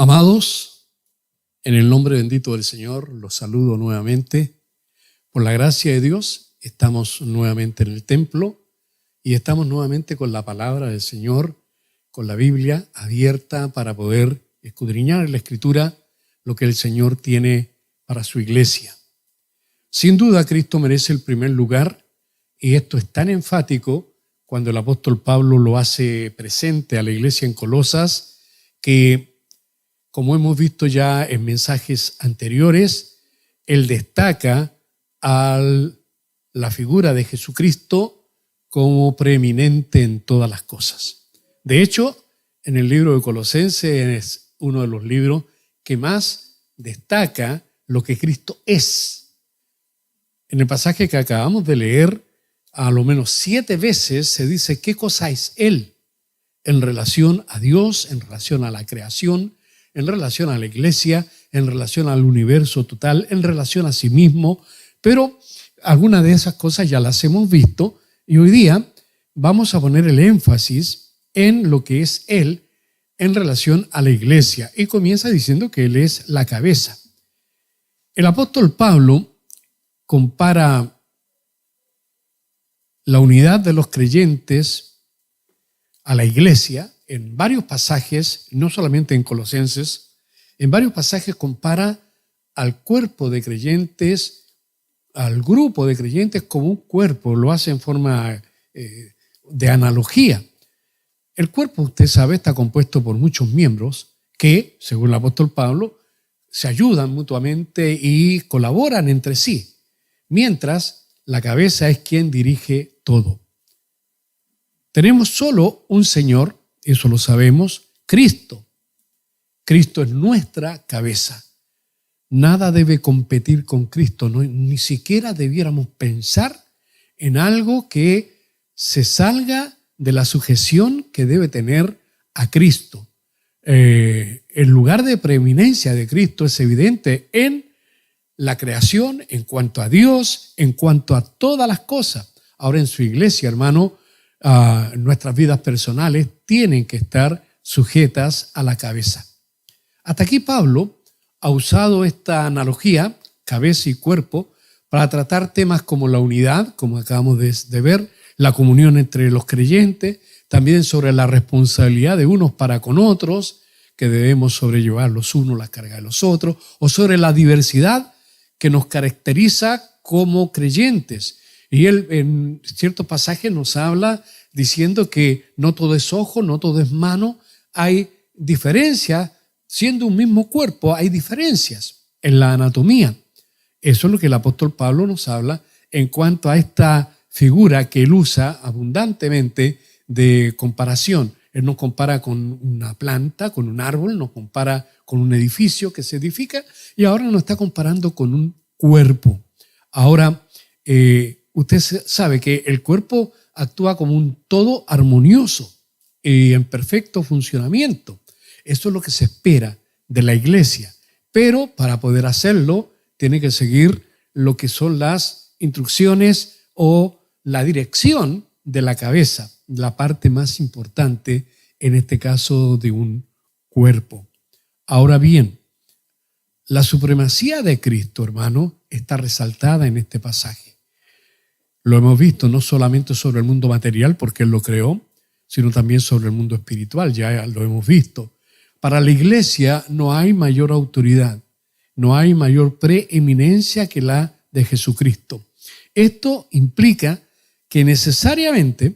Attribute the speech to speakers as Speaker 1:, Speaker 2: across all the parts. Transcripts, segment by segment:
Speaker 1: Amados, en el nombre bendito del Señor, los saludo nuevamente. Por la gracia de Dios, estamos nuevamente en el templo y estamos nuevamente con la palabra del Señor, con la Biblia abierta para poder escudriñar en la Escritura lo que el Señor tiene para su iglesia. Sin duda, Cristo merece el primer lugar y esto es tan enfático cuando el apóstol Pablo lo hace presente a la iglesia en Colosas que, como hemos visto ya en mensajes anteriores, él destaca a la figura de Jesucristo como preeminente en todas las cosas. De hecho, en el libro de Colosenses es uno de los libros que más destaca lo que Cristo es. En el pasaje que acabamos de leer, a lo menos 7 veces se dice qué cosa es Él en relación a Dios, en relación a la creación, en relación a la iglesia, en relación al universo total, en relación a sí mismo, pero algunas de esas cosas ya las hemos visto y hoy día vamos a poner el énfasis en lo que es Él en relación a la iglesia y comienza diciendo que Él es la cabeza. El apóstol Pablo compara la unidad de los creyentes a la iglesia en varios pasajes, no solamente en Colosenses, en varios pasajes compara al cuerpo de creyentes, al grupo de creyentes como un cuerpo, lo hace en forma de analogía. El cuerpo, usted sabe, está compuesto por muchos miembros que, según el apóstol Pablo, se ayudan mutuamente y colaboran entre sí, mientras la cabeza es quien dirige todo. Tenemos solo un Señor, eso lo sabemos, Cristo. Cristo es nuestra cabeza. Nada debe competir con Cristo, ni siquiera debiéramos pensar en algo que se salga de la sujeción que debe tener a Cristo. El lugar de preeminencia de Cristo es evidente en la creación, en cuanto a Dios, en cuanto a todas las cosas. Ahora en su iglesia, hermano, nuestras vidas personales tienen que estar sujetas a la cabeza. Hasta aquí Pablo ha usado esta analogía, cabeza y cuerpo, para tratar temas como la unidad, como acabamos de ver, la comunión entre los creyentes, también sobre la responsabilidad de unos para con otros, que debemos sobrellevar los unos la carga de los otros, o sobre la diversidad que nos caracteriza como creyentes. Y él en ciertos pasajes nos habla diciendo que no todo es ojo, no todo es mano, hay diferencias, siendo un mismo cuerpo, hay diferencias en la anatomía. Eso es lo que el apóstol Pablo nos habla en cuanto a esta figura que él usa abundantemente de comparación. Él nos compara con una planta, con un árbol, nos compara con un edificio que se edifica y ahora nos está comparando con un cuerpo. Ahora, usted sabe que el cuerpo actúa como un todo armonioso y en perfecto funcionamiento. Eso es lo que se espera de la iglesia. Pero para poder hacerlo, tiene que seguir lo que son las instrucciones o la dirección de la cabeza, la parte más importante, en este caso, de un cuerpo. Ahora bien, la supremacía de Cristo, hermano, está resaltada en este pasaje. Lo hemos visto no solamente sobre el mundo material, porque Él lo creó, sino también sobre el mundo espiritual, ya lo hemos visto. Para la iglesia no hay mayor autoridad, no hay mayor preeminencia que la de Jesucristo. Esto implica que necesariamente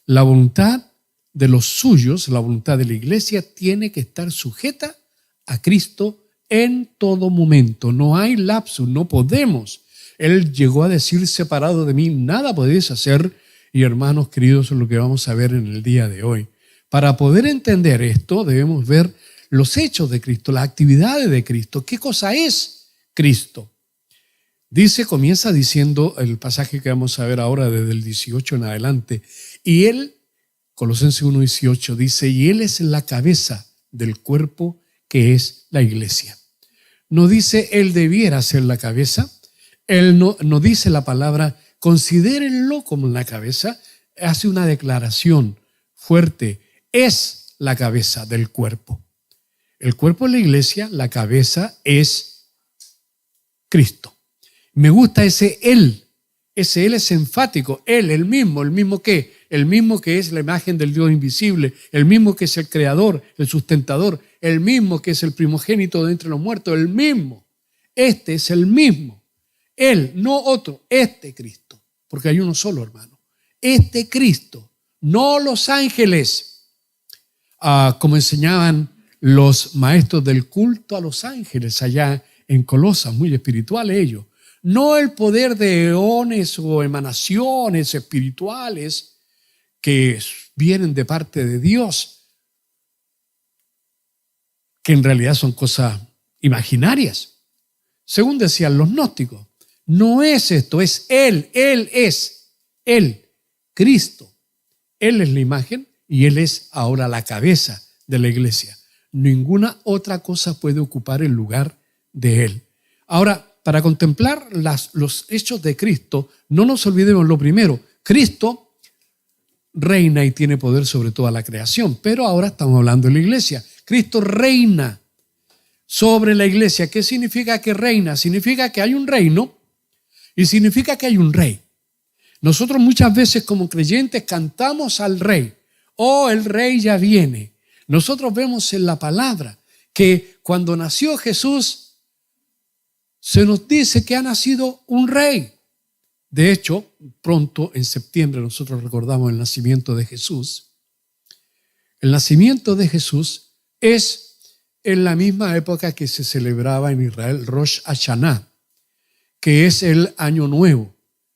Speaker 1: la voluntad de los suyos, la voluntad de la iglesia, tiene que estar sujeta a Cristo en todo momento. No hay lapsus, no podemos. Él llegó a decir, separado de mí, nada podéis hacer. Y hermanos queridos, es lo que vamos a ver en el día de hoy. Para poder entender esto, debemos ver los hechos de Cristo, las actividades de Cristo. ¿Qué cosa es Cristo? Comienza diciendo el pasaje que vamos a ver ahora desde el 18 en adelante. Y Él, Colosenses 1:18, dice, y Él es la cabeza del cuerpo que es la iglesia. No dice Él debiera ser la cabeza. Él no dice la palabra, considérenlo como la cabeza. Hace una declaración fuerte. Es la cabeza del cuerpo. El cuerpo de la iglesia, la cabeza es Cristo. Me gusta ese Él. Ese Él es enfático. Él, el mismo que. El mismo que es la imagen del Dios invisible. El mismo que es el creador, el sustentador. El mismo que es el primogénito de entre los muertos. El mismo. Este es el mismo. Él, no otro. Este Cristo. Porque hay uno solo, hermano. Este Cristo. No los ángeles. Como enseñaban los maestros del culto a los ángeles allá en Colosas, muy espirituales ellos. No el poder de eones o emanaciones espirituales que vienen de parte de Dios, que en realidad son cosas imaginarias. Según decían los gnósticos, no es esto, es Él es Él, Cristo. Él es la imagen y Él es ahora la cabeza de la iglesia. Ninguna otra cosa puede ocupar el lugar de Él. Ahora, para contemplar los hechos de Cristo, no nos olvidemos lo primero. Cristo reina y tiene poder sobre toda la creación, pero ahora estamos hablando de la iglesia. Cristo reina sobre la iglesia. ¿Qué significa que reina? Significa que hay un reino y significa que hay un rey. Nosotros muchas veces como creyentes cantamos al rey. Oh, el rey ya viene. Nosotros vemos en la palabra que cuando nació Jesús, se nos dice que ha nacido un rey. De hecho, pronto en septiembre nosotros recordamos el nacimiento de Jesús. El nacimiento de Jesús es en la misma época que se celebraba en Israel Rosh Hashanah, que es el año nuevo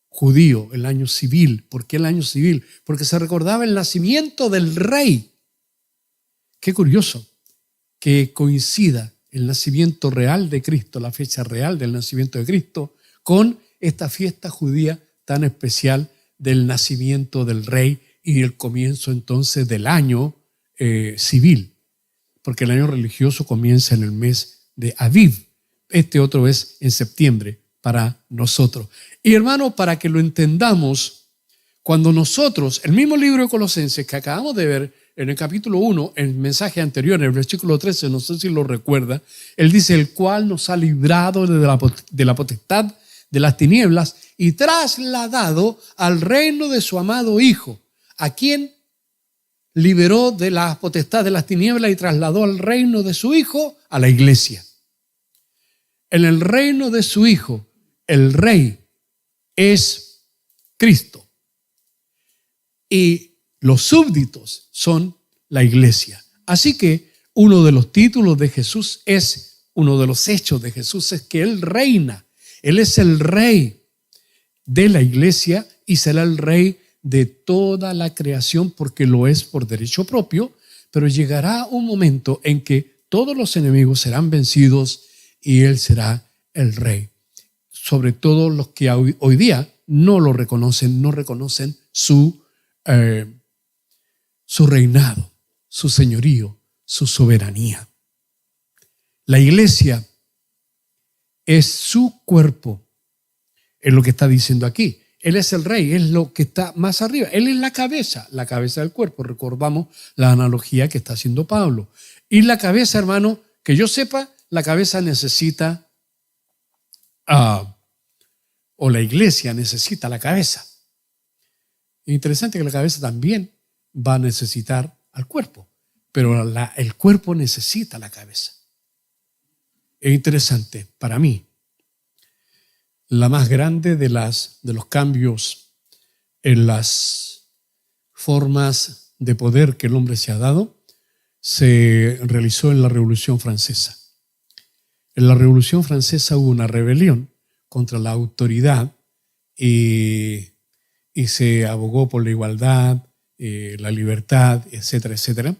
Speaker 1: judío, el año civil. ¿Por qué el año civil? Porque se recordaba el nacimiento del rey. Qué curioso que coincida el nacimiento real de Cristo, la fecha real del nacimiento de Cristo, con esta fiesta judía tan especial del nacimiento del rey y el comienzo entonces del año civil, porque el año religioso comienza en el mes de Aviv. Este otro es en septiembre para nosotros. Y hermano, para que lo entendamos, cuando nosotros, el mismo libro de Colosenses que acabamos de ver, en el capítulo 1, en el mensaje anterior, en el versículo 13, no sé si lo recuerda, él dice, el cual nos ha librado de la potestad de las tinieblas y trasladado al reino de su amado Hijo. ¿A quién liberó de la potestad de las tinieblas y trasladó al reino de su Hijo? A la iglesia. En el reino de su Hijo, el rey es Cristo. Y los súbditos son la iglesia. Así que uno de los títulos de Jesús es, uno de los hechos de Jesús es que Él reina. Él es el rey de la iglesia y será el rey de toda la creación porque lo es por derecho propio, pero llegará un momento en que todos los enemigos serán vencidos y Él será el rey. Sobre todo los que hoy día no lo reconocen, no reconocen su reinado, su señorío, su soberanía. La iglesia es su cuerpo, es lo que está diciendo aquí. Él es el rey, es lo que está más arriba. Él es la cabeza del cuerpo. Recordamos la analogía que está haciendo Pablo. Y la cabeza, hermano, que yo sepa, la cabeza necesita, o la iglesia necesita la cabeza. Es interesante que la cabeza también va a necesitar al cuerpo, pero el cuerpo necesita la cabeza. Es interesante para mí. La más grande de los cambios en las formas de poder que el hombre se ha dado se realizó en la Revolución Francesa. En la Revolución Francesa hubo una rebelión contra la autoridad y se abogó por la igualdad, la libertad, etcétera, etcétera.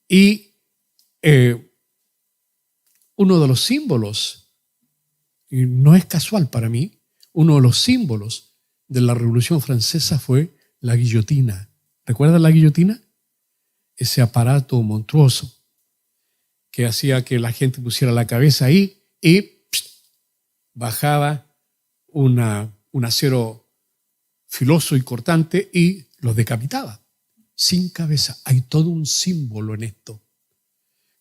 Speaker 1: Y uno de los símbolos, y no es casual para mí, uno de los símbolos de la Revolución Francesa fue la guillotina. ¿Recuerdan la guillotina? Ese aparato monstruoso que hacía que la gente pusiera la cabeza ahí y bajaba un acero filoso y cortante y los decapitaba. Sin cabeza. Hay todo un símbolo en esto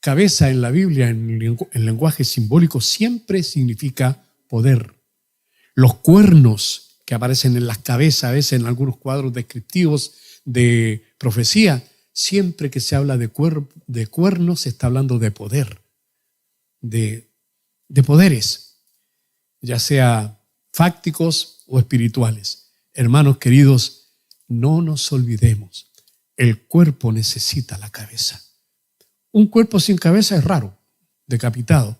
Speaker 1: cabeza en la Biblia, en lenguaje simbólico, siempre significa poder. Los cuernos que aparecen en las cabezas, a veces en algunos cuadros descriptivos de profecía, siempre que se habla de cuernos se está hablando de poder, de poderes, ya sea fácticos o espirituales. Hermanos queridos, no nos olvidemos, el cuerpo necesita la cabeza. Un cuerpo sin cabeza es raro, decapitado.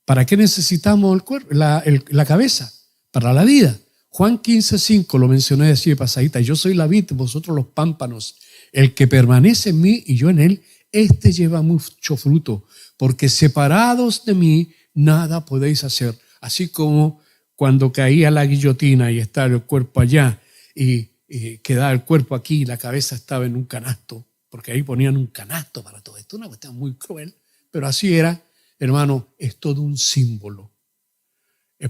Speaker 1: ¿Para qué necesitamos la cabeza? Para la vida. Juan 15:5 lo mencioné así de pasadita. Yo soy la vid, vosotros los pámpanos. El que permanece en mí y yo en él, este lleva mucho fruto, porque separados de mí nada podéis hacer. Así como cuando caía la guillotina y estaba el cuerpo allá y quedaba el cuerpo aquí y la cabeza estaba en un canasto, porque ahí ponían un canasto para todo esto, una cuestión muy cruel, pero así era, hermano, es todo un símbolo.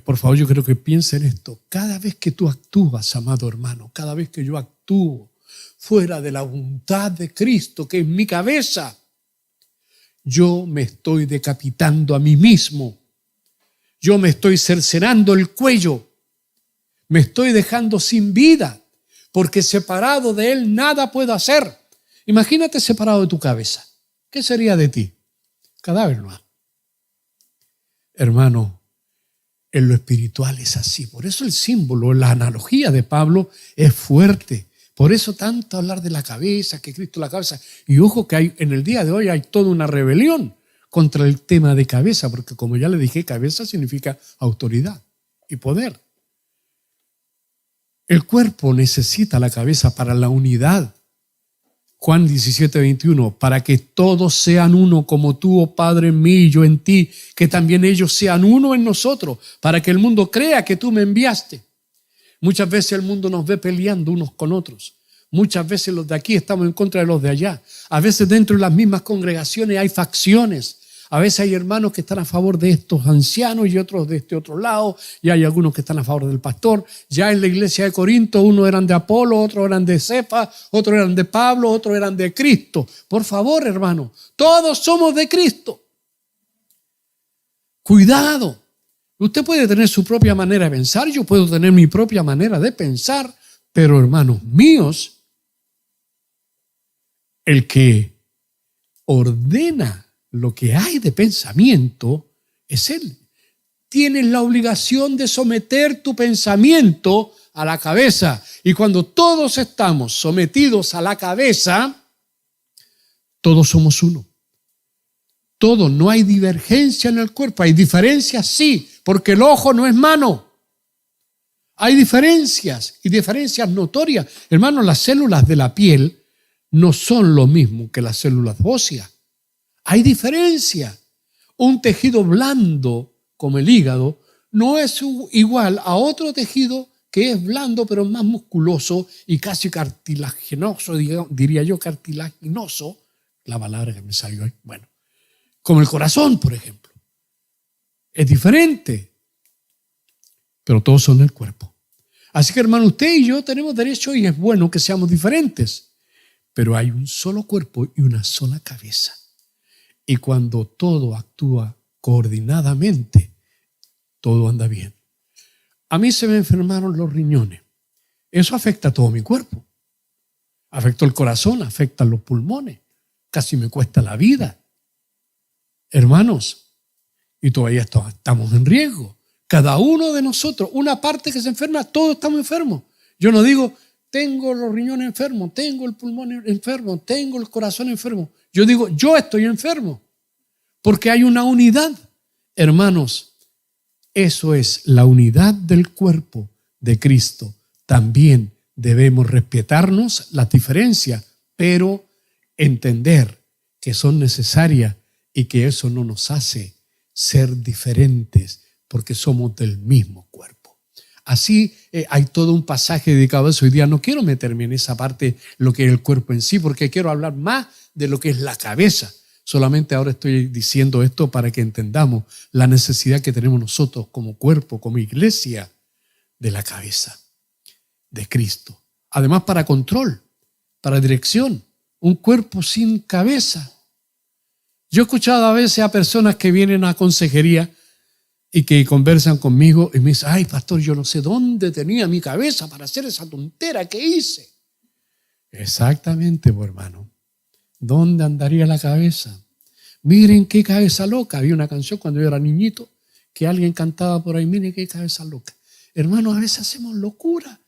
Speaker 1: Por favor, yo creo que piensen en esto. Cada vez que tú actúas, amado hermano, cada vez que yo actúo fuera de la voluntad de Cristo, que es mi cabeza, yo me estoy decapitando a mí mismo. Yo me estoy cercenando el cuello. Me estoy dejando sin vida, porque separado de Él nada puedo hacer. Imagínate separado de tu cabeza. ¿Qué sería de ti? Cadáver, ¿no? Hermano, en lo espiritual es así. Por eso el símbolo, la analogía de Pablo es fuerte. Por eso tanto hablar de la cabeza, que Cristo es la cabeza. Y ojo que en el día de hoy hay toda una rebelión contra el tema de cabeza, porque como ya le dije, cabeza significa autoridad y poder. El cuerpo necesita la cabeza para la unidad. Juan 17:21, para que todos sean uno como tú, oh Padre, en mí y yo en ti, que también ellos sean uno en nosotros, para que el mundo crea que tú me enviaste. Muchas veces el mundo nos ve peleando unos con otros. Muchas veces los de aquí estamos en contra de los de allá. A veces dentro de las mismas congregaciones hay facciones. A veces hay hermanos que están a favor de estos ancianos y otros de este otro lado, y hay algunos que están a favor del pastor. Ya en la iglesia de Corinto, unos eran de Apolo, otros eran de Cefa, otros eran de Pablo, otros eran de Cristo. Por favor, hermano, todos somos de Cristo. Cuidado. Usted puede tener su propia manera de pensar, yo puedo tener mi propia manera de pensar, pero hermanos míos, el que ordena lo que hay de pensamiento es Él. Tienes la obligación de someter tu pensamiento a la cabeza. Y cuando todos estamos sometidos a la cabeza, todos somos uno. Todos, no hay divergencia en el cuerpo. Hay diferencias, sí, porque el ojo no es mano. Hay diferencias y diferencias notorias. Hermanos, las células de la piel no son lo mismo que las células óseas. Hay diferencia. Un tejido blando como el hígado no es igual a otro tejido que es blando pero más musculoso y casi cartilaginoso, diría yo cartilaginoso, la palabra que me salió ahí, bueno, como el corazón, por ejemplo. Es diferente, pero todos son el cuerpo. Así que, hermano, usted y yo tenemos derecho y es bueno que seamos diferentes, pero hay un solo cuerpo y una sola cabeza. Y cuando todo actúa coordinadamente, todo anda bien. A mí se me enfermaron los riñones. Eso afecta a todo mi cuerpo. Afectó el corazón, afecta los pulmones. Casi me cuesta la vida. Hermanos, y todavía estamos en riesgo. Cada uno de nosotros, una parte que se enferma, todos estamos enfermos. Yo no digo, tengo los riñones enfermos, tengo el pulmón enfermo, tengo el corazón enfermo. Yo digo, yo estoy enfermo, porque hay una unidad. Hermanos, eso es la unidad del cuerpo de Cristo. También debemos respetarnos las diferencias, pero entender que son necesarias y que eso no nos hace ser diferentes, porque somos del mismo cuerpo. Así hay todo un pasaje dedicado a eso. Hoy día no quiero meterme en esa parte, lo que es el cuerpo en sí, porque quiero hablar más de lo que es la cabeza. Solamente ahora estoy diciendo esto para que entendamos la necesidad que tenemos nosotros como cuerpo, como iglesia, de la cabeza de Cristo. Además, para control, para dirección. Un cuerpo sin cabeza. Yo he escuchado a veces a personas que vienen a consejería y que conversan conmigo y me dicen, ay, pastor, yo no sé dónde tenía mi cabeza para hacer esa tontera que hice. Exactamente, pues, hermano. ¿Dónde andaría la cabeza? Miren qué cabeza loca. Había una canción cuando yo era niñito que alguien cantaba por ahí, miren qué cabeza loca. Hermanos, a veces hacemos locura.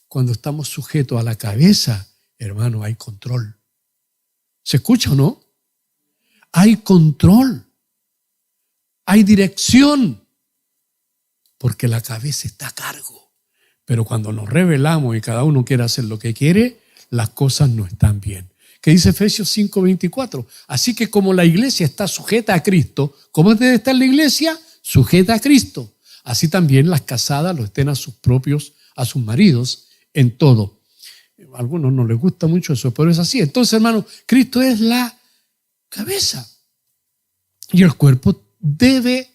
Speaker 1: Cuando estamos sujetos a la cabeza, hermano, hay control. ¿Se escucha o no? Hay control. Hay dirección. Porque la cabeza está a cargo. Pero cuando nos rebelamos y cada uno quiere hacer lo que quiere, las cosas no están bien. ¿Qué dice Efesios 5:24? Así que como la iglesia está sujeta a Cristo, ¿cómo debe estar la iglesia? Sujeta a Cristo. Así también las casadas lo estén a sus maridos en todo. A algunos no les gusta mucho eso, pero es así. Entonces, hermano, Cristo es la cabeza. Y el cuerpo debe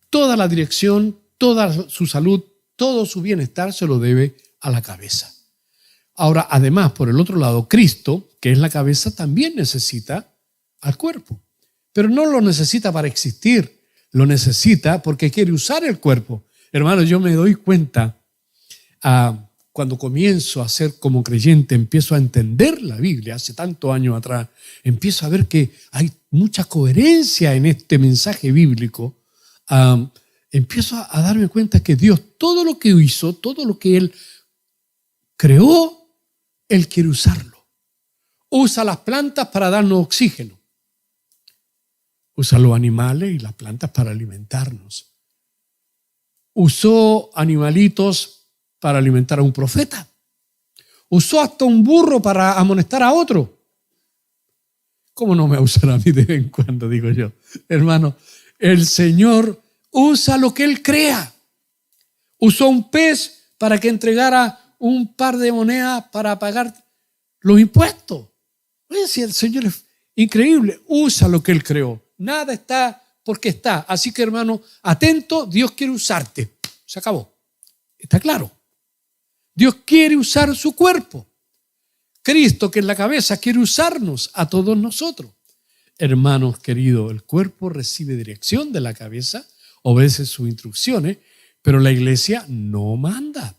Speaker 1: toda la dirección, toda su salud, todo su bienestar se lo debe a la cabeza. Ahora, además, por el otro lado, Cristo, que es la cabeza, también necesita al cuerpo. Pero no lo necesita para existir, lo necesita porque quiere usar el cuerpo. Hermano, yo me doy cuenta cuando comienzo a ser como creyente, empiezo a entender la Biblia, hace tantos años atrás, empiezo a ver que hay mucha coherencia en este mensaje bíblico. Empiezo a darme cuenta que Dios, todo lo que hizo, todo lo que Él creó, Él quiere usarlo. Usa las plantas para darnos oxígeno. Usa los animales y las plantas para alimentarnos. Usó animalitos para alimentar a un profeta. Usó hasta un burro para amonestar a otro. ¿Cómo no me va a usar a mí de vez en cuando, digo yo? Hermano, el Señor usa lo que Él crea. Usó un pez para que entregara un par de monedas para pagar los impuestos. Oye, si el Señor es increíble, usa lo que Él creó. Nada está porque está. Así que, hermano, atento, Dios quiere usarte. Se acabó. ¿Está claro? Dios quiere usar su cuerpo. Cristo, que es la cabeza, quiere usarnos a todos nosotros. Hermanos queridos, el cuerpo recibe dirección de la cabeza, obedece sus instrucciones, pero la iglesia no manda,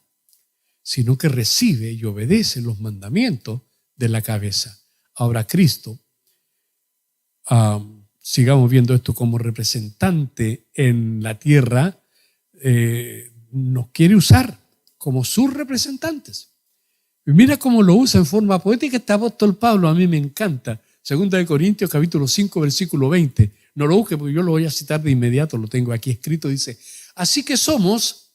Speaker 1: sino que recibe y obedece los mandamientos de la cabeza. Ahora Cristo, sigamos viendo esto como representante en la tierra, nos quiere usar como sus representantes. Y mira cómo lo usa en forma poética este apóstol Pablo, a mí me encanta. 2 Corintios capítulo 5, versículo 20. No lo busque porque yo lo voy a citar de inmediato, lo tengo aquí escrito, dice: así que somos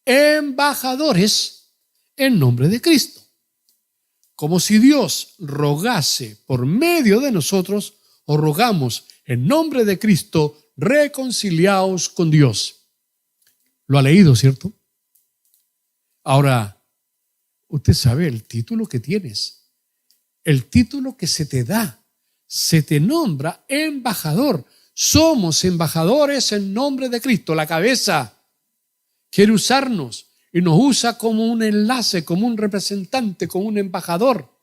Speaker 1: embajadores en nombre de Cristo, como si Dios rogase por medio de nosotros, o rogamos en nombre de Cristo, reconciliaos con Dios. Lo ha leído, ¿cierto? Ahora, usted sabe el título que tienes, el título que se te da, se te nombra embajador. Somos embajadores en nombre de Cristo. La cabeza quiere usarnos y nos usa como un enlace, como un representante, como un embajador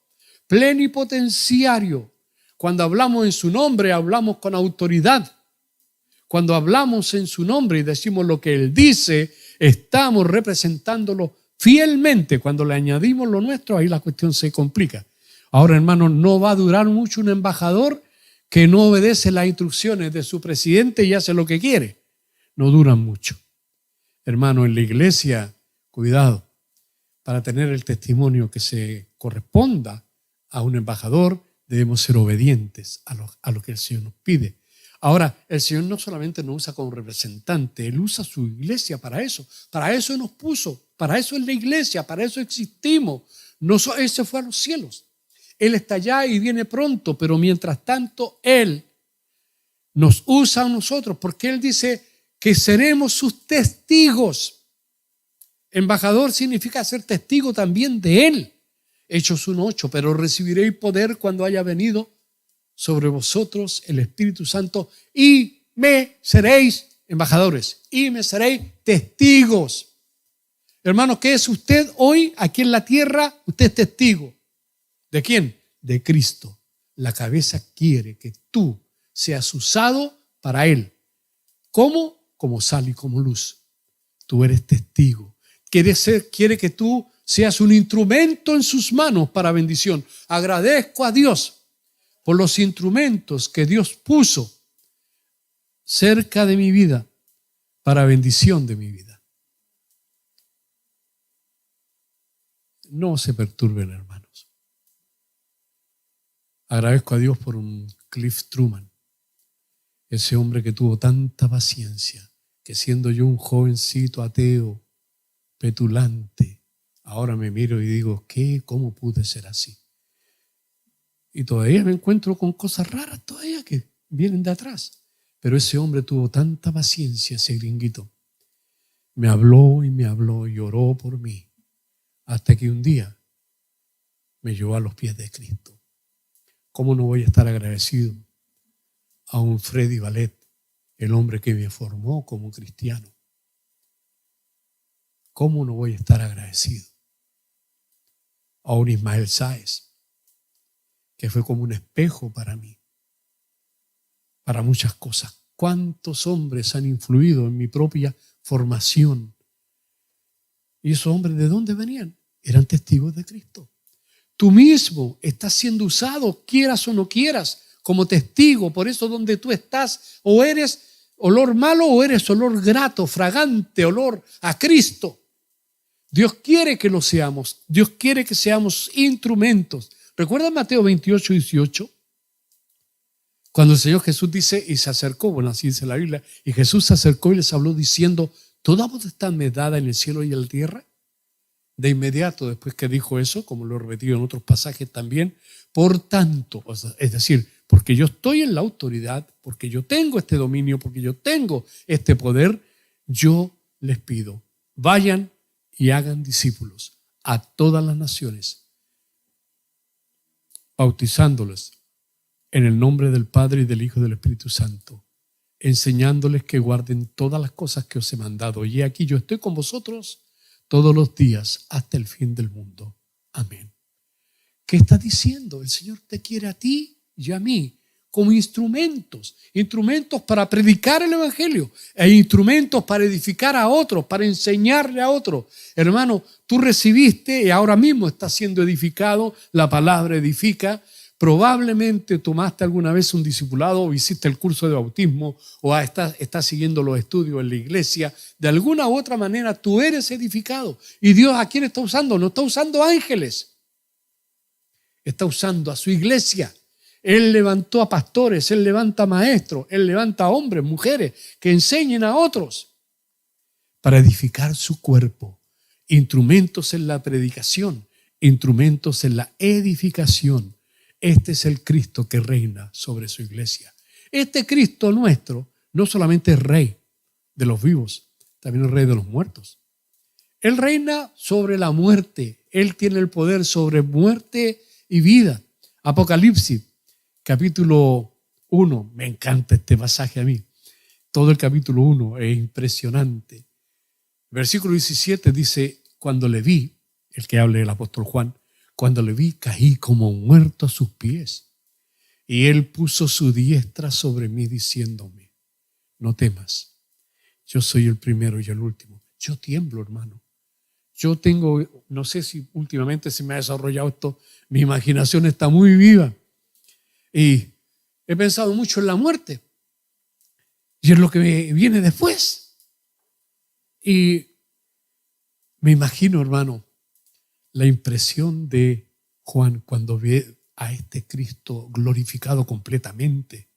Speaker 1: plenipotenciario. Cuando hablamos en su nombre, hablamos con autoridad. Cuando hablamos en su nombre y decimos lo que Él dice, estamos representándolo fielmente. Cuando le añadimos lo nuestro, ahí la cuestión se complica. Ahora, hermano, no va a durar mucho un embajador que no obedece las instrucciones de su presidente y hace lo que quiere. No duran mucho. Hermano, en la iglesia, cuidado, para tener el testimonio que se corresponda a un embajador, debemos ser obedientes a lo que el Señor nos pide. Ahora, el Señor no solamente nos usa como representante, Él usa su iglesia para eso. Para eso nos puso, para eso es la iglesia, para eso existimos. Él se fue a los cielos. Él está allá y viene pronto, pero mientras tanto Él nos usa a nosotros, porque Él dice que seremos sus testigos. Embajador significa ser testigo también de Él. Hechos 1:8, pero recibiréis poder cuando haya venido sobre vosotros el Espíritu Santo y me seréis embajadores y me seréis testigos. Hermanos, ¿qué es usted hoy aquí en la tierra? Usted es testigo. ¿De quién? De Cristo. la cabeza quiere que tú seas usado para Él. ¿Cómo? Como sal y como luz. Tú eres testigo. Quiere que tú seas un instrumento en sus manos para bendición. Agradezco a Dios por los instrumentos que Dios puso cerca de mi vida para bendición de mi vida. No se perturben, hermanos. Agradezco a Dios por un Cliff Truman, ese hombre que tuvo tanta paciencia, que siendo yo un jovencito ateo, petulante, ahora me miro y digo, ¿cómo pude ser así? Y todavía me encuentro con cosas raras todavía que vienen de atrás. Pero ese hombre tuvo tanta paciencia, ese gringuito. Me habló y oró por mí, hasta que un día me llevó a los pies de Cristo. ¿Cómo no voy a estar agradecido a un Freddy Ballet, el hombre que me formó como cristiano? ¿Cómo no voy a estar agradecido a un Ismael Sáez, que fue como un espejo para mí, para muchas cosas? ¿Cuántos hombres han influido en mi propia formación? ¿Y esos hombres de dónde venían? Eran testigos de Cristo. Tú mismo estás siendo usado, quieras o no quieras, como testigo. Por eso donde tú estás, o eres olor malo o eres olor grato, fragante, olor a Cristo. Dios quiere que lo seamos. Dios quiere que seamos instrumentos. ¿Recuerdan Mateo 28, 18? Cuando el Señor Jesús dice, y se acercó, bueno, así dice la Biblia, y Jesús se acercó y les habló diciendo, ¿toda potestad me dada en el cielo y en la tierra? De inmediato, después que dijo eso, como lo he repetido en otros pasajes también, por tanto, es decir, porque yo estoy en la autoridad, porque yo tengo este dominio, porque yo tengo este poder, yo les pido, vayan y hagan discípulos a todas las naciones, bautizándoles en el nombre del Padre y del Hijo y del Espíritu Santo, enseñándoles que guarden todas las cosas que os he mandado. Y aquí yo estoy con vosotros todos los días hasta el fin del mundo. Amén. ¿Qué está diciendo? El Señor te quiere a ti y a mí como instrumentos para predicar el Evangelio e instrumentos para edificar a otros, para enseñarle a otros. Hermano, tú recibiste y ahora mismo estás siendo edificado, la palabra edifica. Probablemente tomaste alguna vez un discipulado o hiciste el curso de bautismo o estás siguiendo los estudios en la iglesia. De alguna u otra manera tú eres edificado. ¿Y Dios a quién está usando? No está usando ángeles. Está usando a su iglesia. Él levantó a pastores, Él levanta a maestros, Él levanta a hombres, mujeres que enseñen a otros para edificar su cuerpo. Instrumentos en la predicación, instrumentos en la edificación. Este es el Cristo que reina sobre su iglesia. Este Cristo nuestro no solamente es Rey de los vivos, también es Rey de los muertos. Él reina sobre la muerte. Él tiene el poder sobre muerte y vida. Apocalipsis, capítulo 1. Me encanta este pasaje a mí. Todo el capítulo 1 es impresionante. Versículo 17 dice, cuando le vi, el que habla el apóstol Juan, cuando le vi, caí como muerto a sus pies. Y él puso su diestra sobre mí diciéndome, no temas, yo soy el primero y el último. Yo tiemblo, hermano. Yo tengo, no sé si últimamente se me ha desarrollado esto, mi imaginación está muy viva. Y he pensado mucho en la muerte. Y en lo que me viene después. Y me imagino, hermano, la impresión de Juan cuando ve a este Cristo glorificado completamente.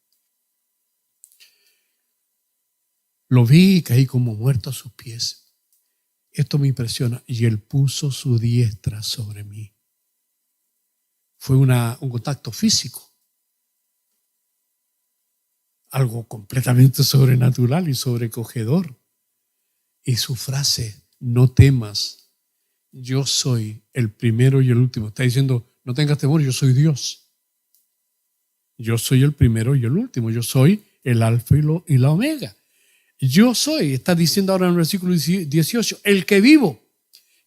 Speaker 1: Lo vi y caí como muerto a sus pies. Esto me impresiona. Y él puso su diestra sobre mí. Fue un contacto físico. Algo completamente sobrenatural y sobrecogedor. Y su frase, no temas. Yo soy el primero y el último. Está diciendo, no tengas temor, yo soy Dios. Yo soy el primero y el último. Yo soy el alfa y la omega. Yo soy, está diciendo ahora en el versículo 18, el que vivo.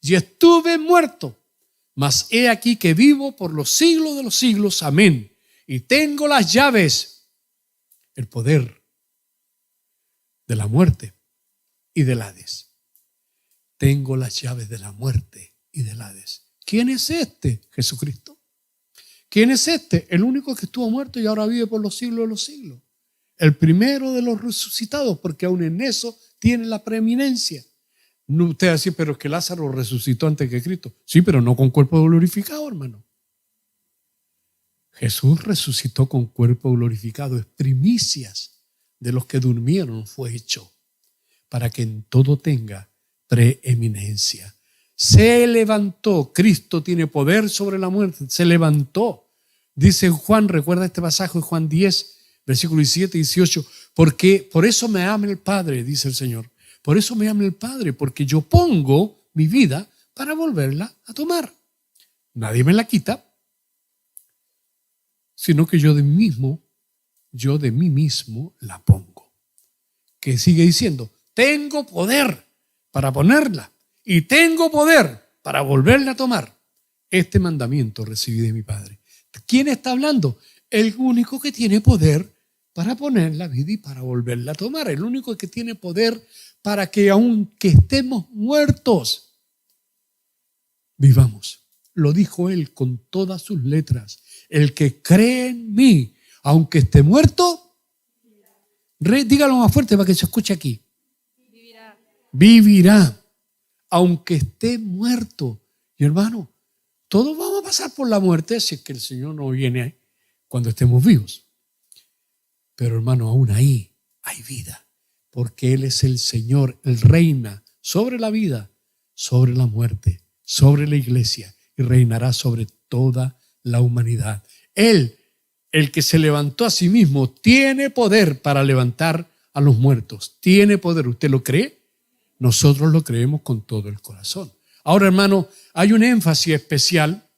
Speaker 1: Y estuve muerto, mas he aquí que vivo por los siglos de los siglos. Amén. y tengo las llaves, el poder de la muerte y del Hades. Tengo las llaves de la muerte y del Hades. ¿Quién es este? Jesucristo. ¿Quién es este? El único que estuvo muerto y ahora vive por los siglos de los siglos. El primero de los resucitados, porque aún en eso tiene la preeminencia. No, usted va a decir, pero es que Lázaro resucitó antes que Cristo. Sí, pero no con cuerpo glorificado, hermano. Jesús resucitó con cuerpo glorificado. Es primicias de los que durmieron fue hecho, para que en todo tenga preeminencia. Se levantó. Cristo tiene poder sobre la muerte. Se levantó. Dice Juan, recuerda este pasaje de Juan 10, versículos 17 y 18. Porque por eso me ama el Padre, dice el Señor. Por eso me ama el Padre, porque yo pongo mi vida para volverla a tomar. Nadie me la quita, sino que yo de mí mismo la pongo. Que sigue diciendo, tengo poder para ponerla y tengo poder para volverla a tomar. Este mandamiento recibí de mi Padre. ¿Quién está hablando? El único que tiene poder para poner la vida y para volverla a tomar. El único que tiene poder para que aunque estemos muertos, vivamos. Lo dijo él con todas sus letras. El que cree en mí, aunque esté muerto, dígalo más fuerte para que se escuche aquí. Vivirá, aunque esté muerto. Y hermano, todos vamos a pasar por la muerte si es que el Señor no viene cuando estemos vivos. Pero hermano, aún ahí hay vida, porque Él es el Señor, Él reina sobre la vida, sobre la muerte, sobre la iglesia y reinará sobre toda la humanidad. Él, el que se levantó a sí mismo, tiene poder para levantar a los muertos. Tiene poder. ¿Usted lo cree? Nosotros lo creemos con todo el corazón. Ahora, hermano, hay un énfasis especial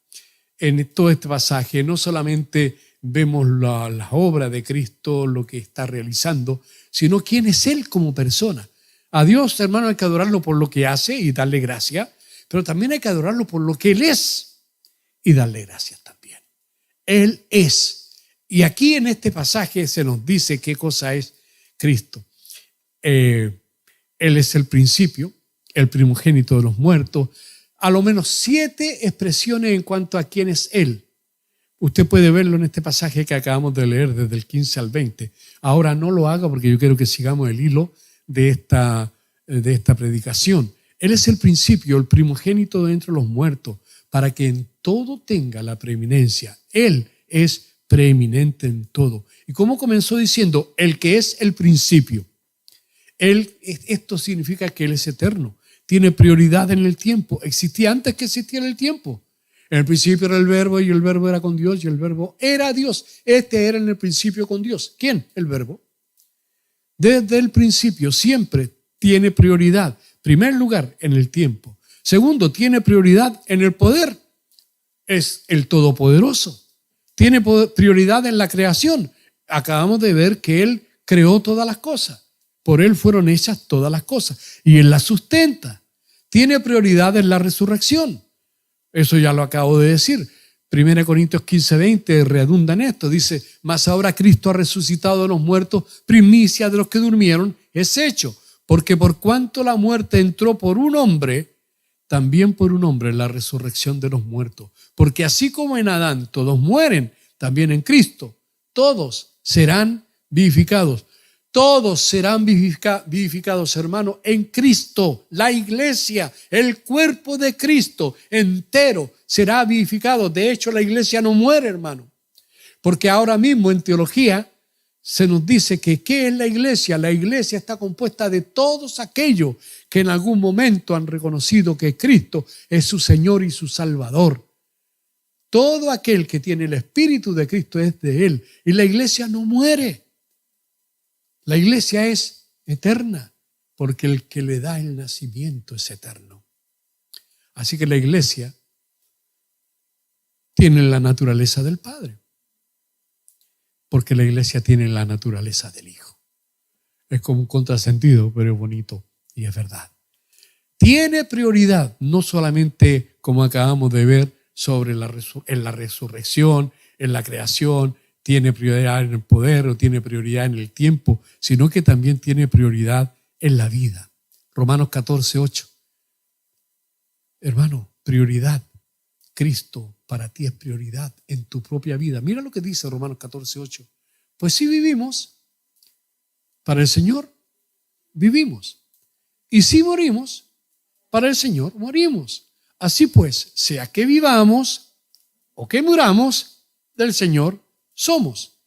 Speaker 1: en todo este pasaje. No solamente vemos la obra de Cristo, lo que está realizando, sino quién es Él como persona. A Dios, hermano, hay que adorarlo por lo que hace y darle gracia, pero también hay que adorarlo por lo que Él es y darle gracias también. Él es. Y aquí en este pasaje se nos dice qué cosa es Cristo. Él es el principio, el primogénito de los muertos. A lo menos 7 expresiones en cuanto a quién es Él. Usted puede verlo en este pasaje que acabamos de leer desde el 15 al 20. Ahora no lo haga porque yo quiero que sigamos el hilo de esta predicación. Él es el principio, el primogénito de entre los muertos, para que en todo tenga la preeminencia. Él es preeminente en todo. ¿Y cómo comenzó diciendo? El que es el principio. Esto significa que Él es eterno. Tiene prioridad en el tiempo. Existía antes que existiera el tiempo. En el principio era el verbo y el verbo era con Dios y el verbo era Dios. Este era en el principio con Dios. ¿Quién? El verbo. Desde el principio siempre tiene prioridad. Primer lugar, en el tiempo. Segundo, tiene prioridad en el poder. Es el todopoderoso. Tiene prioridad en la creación. Acabamos de ver que Él creó todas las cosas. Por Él fueron hechas todas las cosas. Y Él las sustenta. Tiene prioridad en la resurrección. Eso ya lo acabo de decir. 1 Corintios 15:20 redunda en esto. Dice, mas ahora Cristo ha resucitado de los muertos, primicia de los que durmieron, es hecho. Porque por cuanto la muerte entró por un hombre, también por un hombre la resurrección de los muertos. Porque así como en Adán todos mueren, también en Cristo todos serán vivificados. Todos serán vivificados, hermano, en Cristo. La iglesia, el cuerpo de Cristo entero será vivificado. De hecho, la iglesia no muere, hermano. Porque ahora mismo en teología se nos dice que ¿qué es la iglesia? La iglesia está compuesta de todos aquellos que en algún momento han reconocido que Cristo es su Señor y su Salvador. Todo aquel que tiene el Espíritu de Cristo es de Él. Y la iglesia no muere. La iglesia es eterna porque el que le da el nacimiento es eterno. Así que la iglesia tiene la naturaleza del Padre porque la iglesia tiene la naturaleza del Hijo. Es como un contrasentido, pero es bonito y es verdad. Tiene prioridad, no solamente como acabamos de ver sobre en la resurrección, en la creación, tiene prioridad en el poder o tiene prioridad en el tiempo, sino que también tiene prioridad en la vida. Romanos 14:8. Hermano, prioridad. Cristo para ti es prioridad en tu propia vida. Mira lo que dice Romanos 14:8. Pues si vivimos, para el Señor vivimos. Y si morimos, para el Señor morimos. Así pues, sea que vivamos o que muramos, del Señor somos.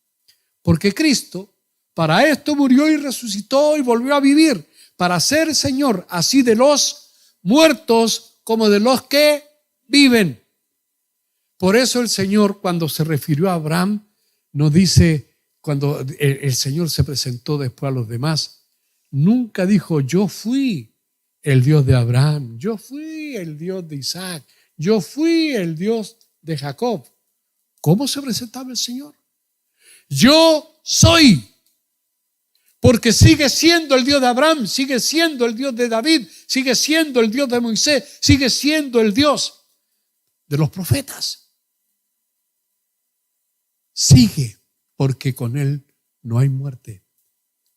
Speaker 1: Porque Cristo para esto murió y resucitó y volvió a vivir, para ser Señor así de los muertos como de los que viven. Por eso el Señor, cuando se refirió a Abraham, nos dice, cuando el Señor se presentó después a los demás, nunca dijo: yo fui el Dios de Abraham, yo fui el Dios de Isaac, yo fui el Dios de Jacob. ¿Cómo se presentaba el Señor? Yo soy. Porque sigue siendo el Dios de Abraham, sigue siendo el Dios de David, sigue siendo el Dios de Moisés, sigue siendo el Dios de los profetas. Sigue, porque con Él no hay muerte,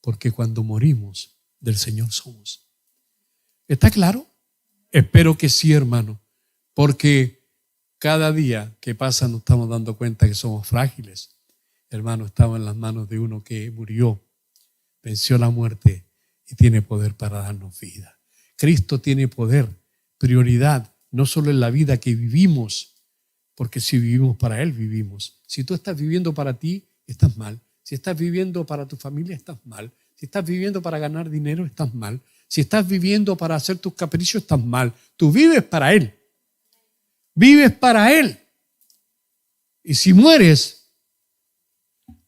Speaker 1: porque cuando morimos, del Señor somos. ¿Está claro? Espero que sí, hermano, porque cada día que pasa nos estamos dando cuenta que somos frágiles. Hermano, estamos en las manos de uno que murió, venció la muerte y tiene poder para darnos vida. Cristo tiene poder, prioridad, no solo en la vida que vivimos, porque si vivimos para Él, vivimos. Si tú estás viviendo para ti, estás mal. Si estás viviendo para tu familia, estás mal. Si estás viviendo para ganar dinero, estás mal. Si estás viviendo para hacer tus caprichos, estás mal. Tú vives para Él. Vives para Él. Y si mueres,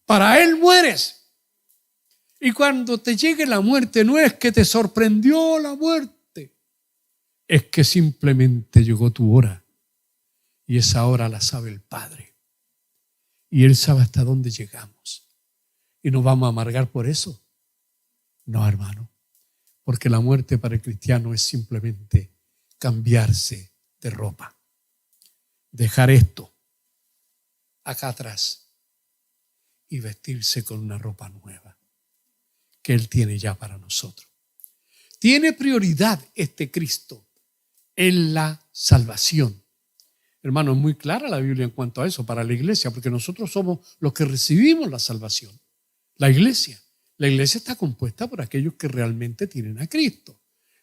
Speaker 1: para Él mueres. Y cuando te llegue la muerte, no es que te sorprendió la muerte, es que simplemente llegó tu hora. Y esa hora la sabe el Padre. Y Él sabe hasta dónde llegamos. ¿Y nos vamos a amargar por eso? No, hermano. Porque la muerte para el cristiano es simplemente cambiarse de ropa. Dejar esto acá atrás y vestirse con una ropa nueva que Él tiene ya para nosotros. Tiene prioridad este Cristo en la salvación. Hermano, es muy clara la Biblia en cuanto a eso para la iglesia, porque nosotros somos los que recibimos la salvación. La iglesia está compuesta por aquellos que realmente tienen a Cristo.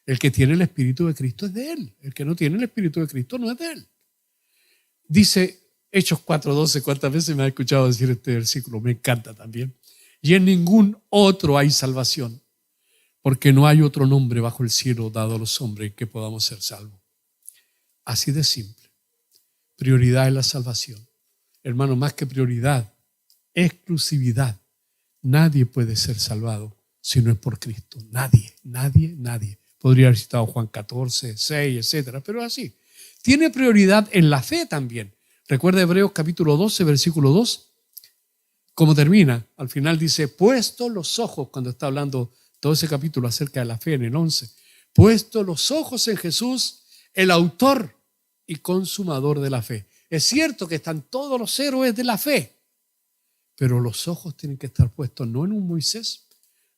Speaker 1: El que tiene el Espíritu de Cristo es de Él. El que no tiene el Espíritu de Cristo no es de Él. Dice Hechos 4:12, ¿cuántas veces me ha escuchado decir este versículo? Me encanta también. Y en ningún otro hay salvación, porque no hay otro nombre bajo el cielo dado a los hombres que podamos ser salvos. Así de simple. Prioridad es la salvación. Hermano, más que prioridad, exclusividad. Nadie puede ser salvado si no es por Cristo. Nadie. Podría haber citado Juan 14:6, etcétera, pero así. Tiene prioridad en la fe también. Recuerda Hebreos capítulo 12, versículo 2. Como termina, al final dice, puesto los ojos, cuando está hablando todo ese capítulo acerca de la fe en el 11, puesto los ojos en Jesús, el autor y consumador de la fe. Es cierto que están todos los héroes de la fe, pero los ojos tienen que estar puestos no en un Moisés,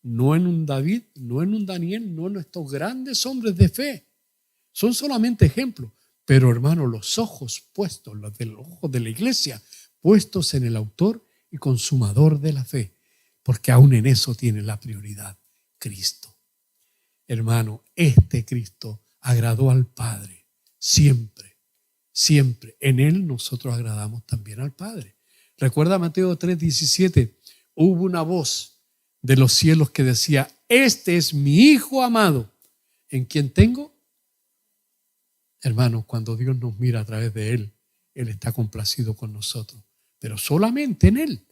Speaker 1: no en un David, no en un Daniel, no en estos grandes hombres de fe. Son solamente ejemplos, pero hermano, los ojos puestos, los del ojo de la iglesia, puestos en el autor y consumador de la fe, porque aún en eso tiene la prioridad, Cristo. Hermano, este Cristo agradó al Padre siempre, siempre. En Él nosotros agradamos también al Padre. Recuerda Mateo 3:17, hubo una voz de los cielos que decía, este es mi Hijo amado, ¿en quien tengo? Hermano, cuando Dios nos mira a través de Él, Él está complacido con nosotros, pero solamente en Él.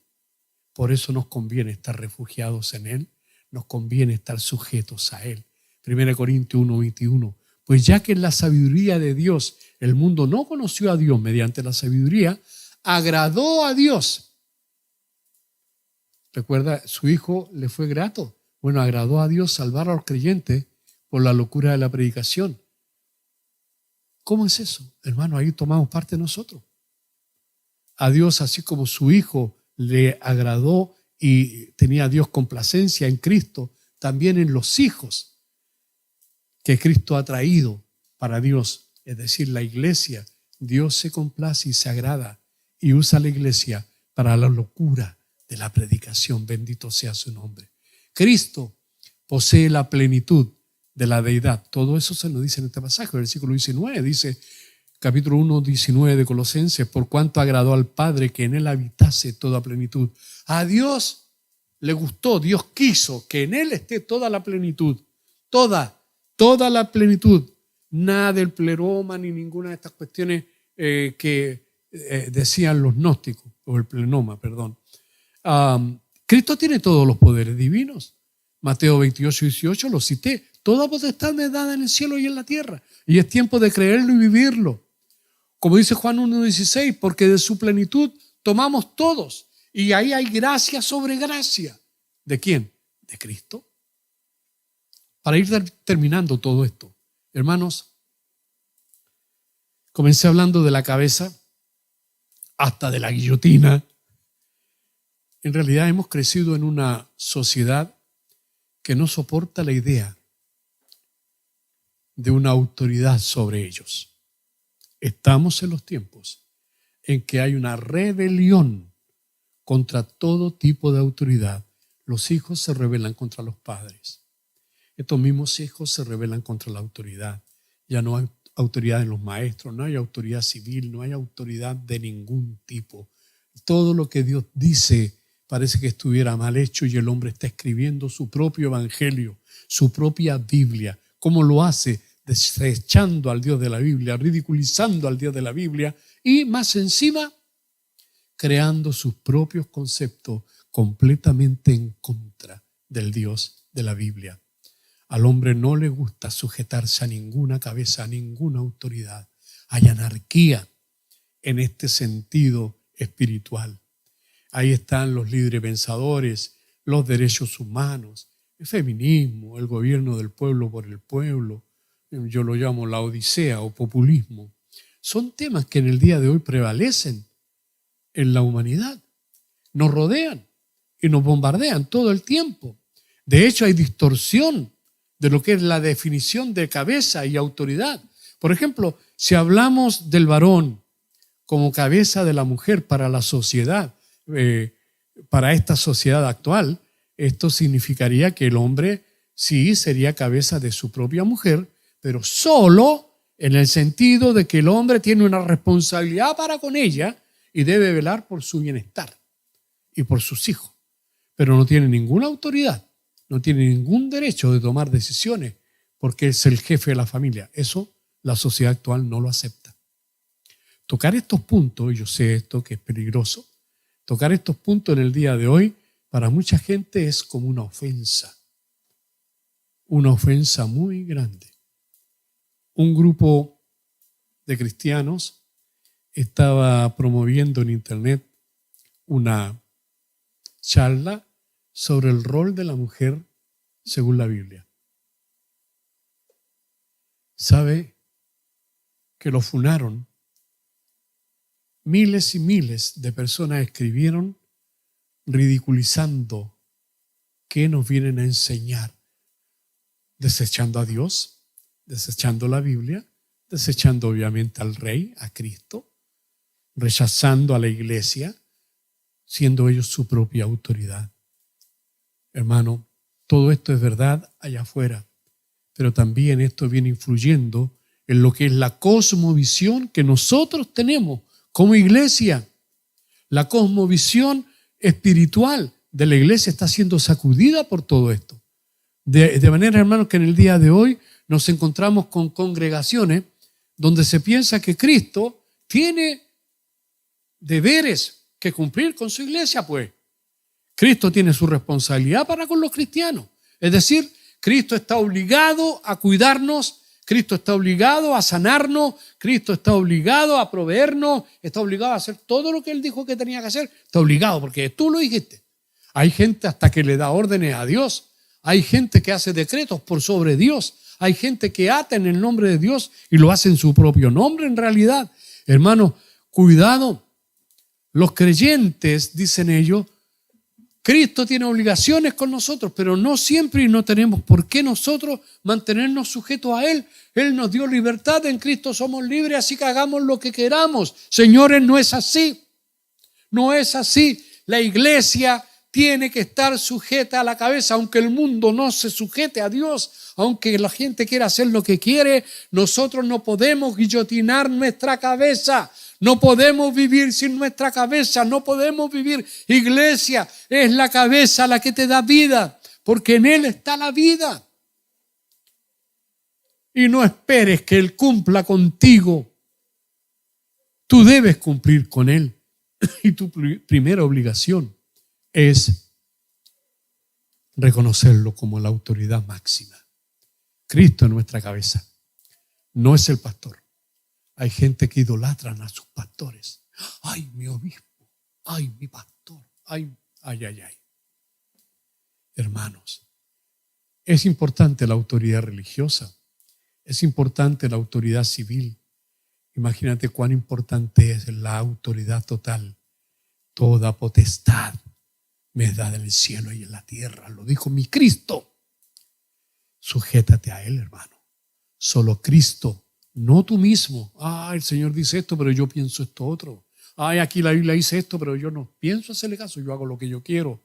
Speaker 1: Por eso nos conviene estar refugiados en Él, nos conviene estar sujetos a Él. 1 Corintios 1:21, pues ya que en la sabiduría de Dios el mundo no conoció a Dios mediante la sabiduría, agradó a Dios. Recuerda, su Hijo le fue grato. Bueno, agradó a Dios salvar a los creyentes por la locura de la predicación. ¿Cómo es eso? Hermano, ahí tomamos parte nosotros. A Dios, así como su Hijo le agradó y tenía a Dios complacencia en Cristo, también en los hijos que Cristo ha traído para Dios, es decir, la iglesia. Dios se complace y se agrada y usa la iglesia para la locura de la predicación. Bendito sea su nombre. Cristo posee la plenitud de la deidad. Todo eso se nos dice en este pasaje, versículo 19, dice, capítulo 1, 19 de Colosenses, por cuanto agradó al Padre que en él habitase toda plenitud. A Dios le gustó, Dios quiso que en él esté toda la plenitud, toda la plenitud. Nada del pleroma ni ninguna de estas cuestiones que decían los gnósticos, o el plenoma, perdón. Cristo tiene todos los poderes divinos. Mateo 28, 18 lo cité. Toda potestad me es dada en el cielo y en la tierra. Y es tiempo de creerlo y vivirlo. Como dice Juan 1, 16, porque de su plenitud tomamos todos. Y ahí hay gracia sobre gracia. ¿De quién? De Cristo. Para ir terminando todo esto, hermanos, comencé hablando de la cabeza hasta de la guillotina. En realidad hemos crecido en una sociedad que no soporta la idea de una autoridad sobre ellos. Estamos en los tiempos en que hay una rebelión contra todo tipo de autoridad. Los hijos se rebelan contra los padres. Estos mismos hijos se rebelan contra la autoridad. Ya no hay autoridad en los maestros, no hay autoridad civil, no hay autoridad de ningún tipo. Todo lo que Dios dice parece que estuviera mal hecho y el hombre está escribiendo su propio evangelio, su propia Biblia. ¿Cómo lo hace? Desechando al Dios de la Biblia, ridiculizando al Dios de la Biblia y más encima creando sus propios conceptos completamente en contra del Dios de la Biblia. Al hombre no le gusta sujetarse a ninguna cabeza, a ninguna autoridad. Hay anarquía en este sentido espiritual. Ahí están los libres pensadores, los derechos humanos, el feminismo, el gobierno del pueblo por el pueblo. Yo lo llamo la odisea o populismo. Son temas que en el día de hoy prevalecen en la humanidad. Nos rodean y nos bombardean todo el tiempo. De hecho, hay distorsión de lo que es la definición de cabeza y autoridad. Por ejemplo, si hablamos del varón como cabeza de la mujer para la sociedad, para esta sociedad actual, esto significaría que el hombre sí sería cabeza de su propia mujer, pero solo en el sentido de que el hombre tiene una responsabilidad para con ella y debe velar por su bienestar y por sus hijos, pero no tiene ninguna autoridad, no tiene ningún derecho de tomar decisiones porque es el jefe de la familia. Eso la sociedad actual no lo acepta. Tocar estos puntos, yo sé esto que es peligroso, tocar estos puntos en el día de hoy para mucha gente es como una ofensa muy grande. Un grupo de cristianos estaba promoviendo en internet una charla sobre el rol de la mujer según la Biblia. ¿Sabe que lo funaron? Miles y miles de personas escribieron ridiculizando qué nos vienen a enseñar, desechando a Dios, desechando la Biblia, desechando obviamente al Rey, a Cristo, rechazando a la iglesia, siendo ellos su propia autoridad. Hermano, todo esto es verdad allá afuera, pero también esto viene influyendo en lo que es la cosmovisión que nosotros tenemos como iglesia. La cosmovisión espiritual de la iglesia está siendo sacudida por todo esto. De manera, hermanos, que en el día de hoy nos encontramos con congregaciones donde se piensa que Cristo tiene deberes que cumplir con su iglesia, pues. Cristo tiene su responsabilidad para con los cristianos. Es decir, Cristo está obligado a cuidarnos, Cristo está obligado a sanarnos, Cristo está obligado a proveernos, está obligado a hacer todo lo que Él dijo que tenía que hacer. Está obligado porque tú lo dijiste. Hay gente hasta que le da órdenes a Dios. Hay gente que hace decretos por sobre Dios. Hay gente que ata en el nombre de Dios y lo hace en su propio nombre en realidad. Hermano, cuidado. Los creyentes, dicen ellos, Cristo tiene obligaciones con nosotros, pero no siempre y no tenemos por qué nosotros mantenernos sujetos a Él. Él nos dio libertad, en Cristo somos libres, así que hagamos lo que queramos. Señores, no es así. No es así. La iglesia tiene que estar sujeta a la cabeza, aunque el mundo no se sujete a Dios, aunque la gente quiera hacer lo que quiere, nosotros no podemos guillotinar nuestra cabeza. No podemos vivir sin nuestra cabeza, no podemos vivir. Iglesia, es la cabeza la que te da vida, porque en Él está la vida. Y no esperes que Él cumpla contigo. Tú debes cumplir con Él. Y tu primera obligación es reconocerlo como la autoridad máxima. Cristo es nuestra cabeza, no es el pastor. Hay gente que idolatran a sus pastores. Ay, mi obispo, ay, mi pastor, ay. Hermanos, es importante la autoridad religiosa, es importante la autoridad civil. Imagínate cuán importante es la autoridad total. Toda potestad me es dada en el cielo y en la tierra, lo dijo mi Cristo. Sujétate a Él, hermano. Solo Cristo, no tú mismo. El Señor dice esto, pero yo pienso esto otro. Aquí la Biblia dice esto, pero yo no pienso hacerle caso, yo hago lo que yo quiero.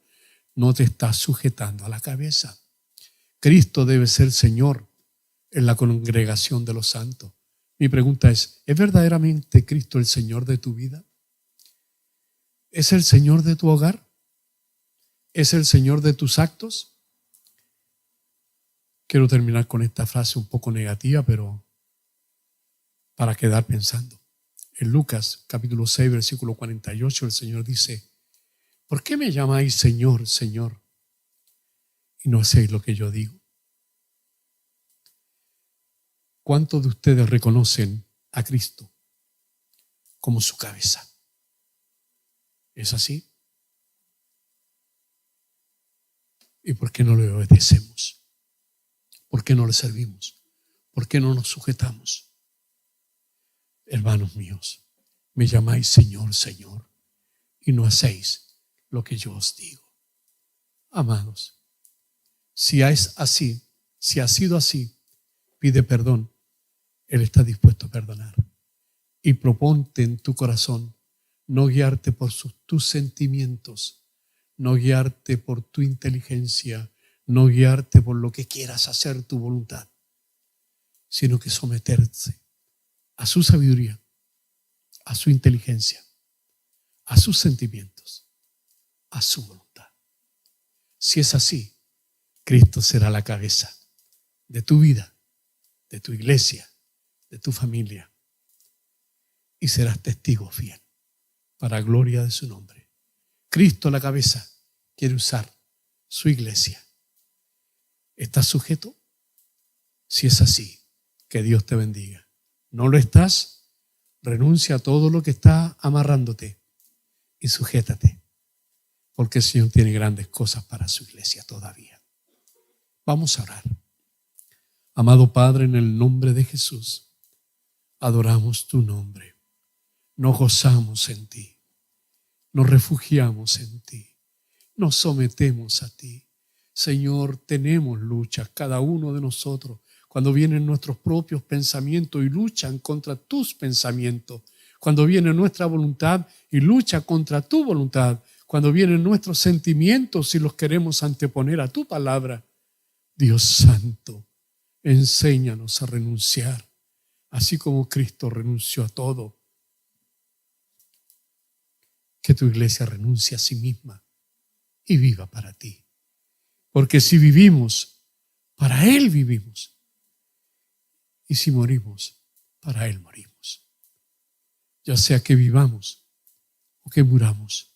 Speaker 1: No te estás sujetando a la cabeza. Cristo debe ser Señor en la congregación de los santos. Mi pregunta ¿es verdaderamente Cristo el Señor de tu vida? ¿Es el Señor de tu hogar? ¿Es el Señor de tus actos? Quiero terminar con esta frase un poco negativa, pero para quedar pensando. En Lucas capítulo 6, versículo 48, el Señor dice: ¿por qué me llamáis Señor, Señor, y no hacéis lo que yo digo? ¿Cuántos de ustedes reconocen a Cristo como su cabeza? ¿Es así? ¿Y por qué no le obedecemos? ¿Por qué no le servimos? ¿Por qué no nos sujetamos? Hermanos míos, me llamáis Señor, Señor, y no hacéis lo que yo os digo. Amados, si es así, si ha sido así, pide perdón. Él está dispuesto a perdonar. Y proponte en tu corazón no guiarte por tus sentimientos, no guiarte por tu inteligencia, no guiarte por lo que quieras hacer tu voluntad, sino que someterse a su sabiduría, a su inteligencia, a sus sentimientos, a su voluntad. Si es así, Cristo será la cabeza de tu vida, de tu iglesia, de tu familia, y serás testigo fiel para gloria de su nombre. Cristo, la cabeza, quiere usar su iglesia. ¿Estás sujeto? Si es así, que Dios te bendiga. ¿No lo estás? Renuncia a todo lo que está amarrándote y sujétate, porque el Señor tiene grandes cosas para su iglesia todavía. Vamos a orar. Amado Padre, en el nombre de Jesús, adoramos tu nombre. Nos gozamos en ti. Nos refugiamos en ti. Nos sometemos a ti. Señor, tenemos luchas, cada uno de nosotros, cuando vienen nuestros propios pensamientos y luchan contra tus pensamientos, cuando viene nuestra voluntad y lucha contra tu voluntad, cuando vienen nuestros sentimientos y los queremos anteponer a tu palabra. Dios santo, enséñanos a renunciar, así como Cristo renunció a todo. Que tu iglesia renuncie a sí misma y viva para ti. Porque si vivimos, para Él vivimos. Y si morimos, para Él morimos. Ya sea que vivamos o que muramos,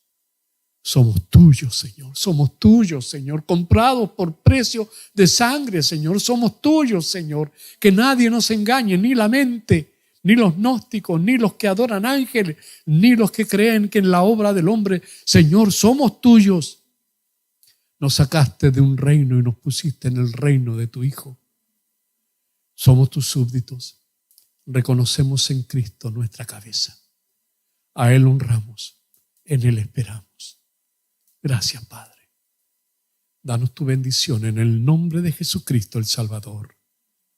Speaker 1: somos tuyos, Señor. Somos tuyos, Señor. Comprados por precio de sangre, Señor. Somos tuyos, Señor. Que nadie nos engañe, ni la mente, ni los gnósticos, ni los que adoran ángeles, ni los que creen que en la obra del hombre. Señor, somos tuyos. Nos sacaste de un reino y nos pusiste en el reino de tu Hijo. Somos tus súbditos. Reconocemos en Cristo nuestra cabeza. A Él honramos En Él esperamos. Gracias, Padre. Danos tu bendición en el nombre de Jesucristo el Salvador.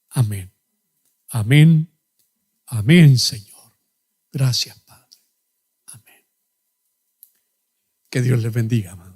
Speaker 1: Amén. Amén. Amén, Señor. Gracias, Padre. Amén. Que Dios les bendiga, amado.